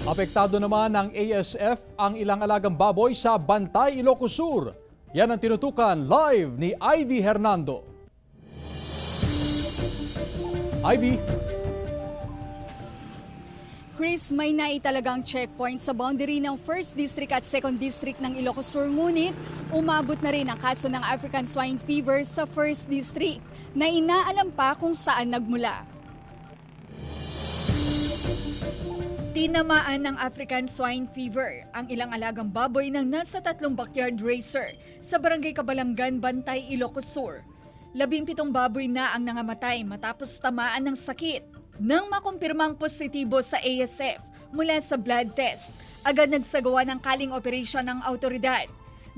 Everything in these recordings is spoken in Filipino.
Apektado naman ng ASF ang ilang alagang baboy sa Bantay, Ilocos Sur. Yan ang tinutukan live ni Ivy Hernando. Ivy. Chris, may naitalagang checkpoint sa boundary ng 1st District at 2nd District ng Ilocos Sur, ngunit umabot na rin ang kaso ng African Swine Fever sa 1st District na inaalam pa kung saan nagmula. Tinamaan ng African Swine Fever ang ilang alagang baboy ng nasa 3 backyard racer sa Barangay Kabalangan, Bantay, Ilocos Sur. 17 baboy na ang nangamatay matapos tamaan ng sakit. Nang makumpirmang positibo sa ASF mula sa blood test, agad nagsagawa ng culling operation ng autoridad.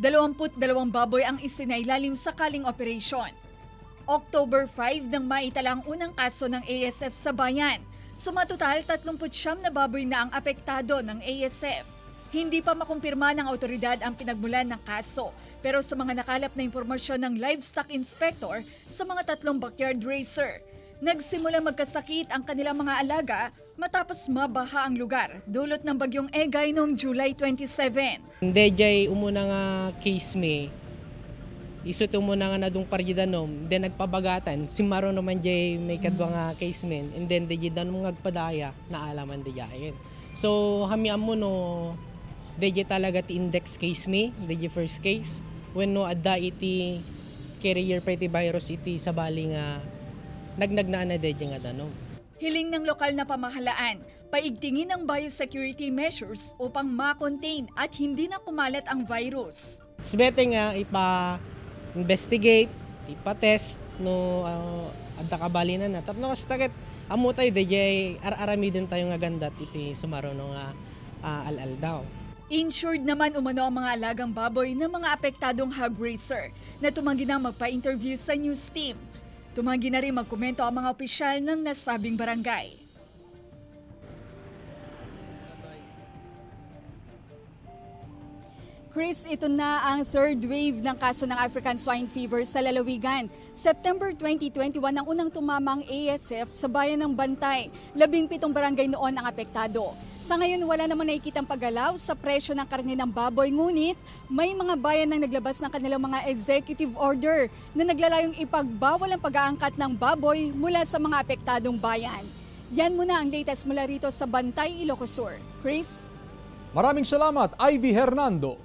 22 baboy ang isinailalim sa culling operation. October 5 nang maitala ang unang kaso ng ASF sa bayan. Sumatotal 39 na baboy na ang apektado ng ASF. Hindi pa makumpirma ng autoridad ang pinagmulan ng kaso, pero sa mga nakalap na impormasyon ng livestock inspector sa mga 3 backyard racer, nagsimula magkasakit ang kanilang mga alaga matapos mabaha ang lugar dulot ng bagyong Egay noong July 27. Hindi jay umuna nga case me. Isut umuna nga na dung pargidanom, then nagpabagatan. Si Maro naman jay may kadwa nga case men, and then di danom ngagpadaya na alaman di jayen. So hamiam mo no, di talaga ti index case me, di first case. When no adda iti carrier pa iti virus iti sa bali nga nagnagna na di nga danom. Hiling ng lokal na pamahalaan, paigtingin ang biosecurity measures upang ma-contain at hindi na kumalat ang virus. It's better nga ipa-investigate, ipa-test no adda kabali na. Tapno kas taget amo tayo di ararami din tayo nga gandat iti sumaro no nga alal daw. Insured naman umano ang mga alagang baboy ng mga apektadong hog racer na tumanggi na magpa-interview sa news team. Tumanggi na rin magkomento ang mga opisyal ng nasabing barangay. Chris, ito na ang third wave ng kaso ng African Swine Fever sa lalawigan. September 2021 ang unang tumamang ASF sa bayan ng Bantay. 17 barangay noon ang apektado. Sa ngayon, wala naman nakikitang paggalaw sa presyo ng karne ng baboy, ngunit may mga bayan nang naglabas ng kanilang mga executive order na naglalayong ipagbawal ang pag-aangkat ng baboy mula sa mga apektadong bayan. Yan muna ang latest mula rito sa Bantay, Ilocos Sur. Chris? Maraming salamat, Ivy Hernando.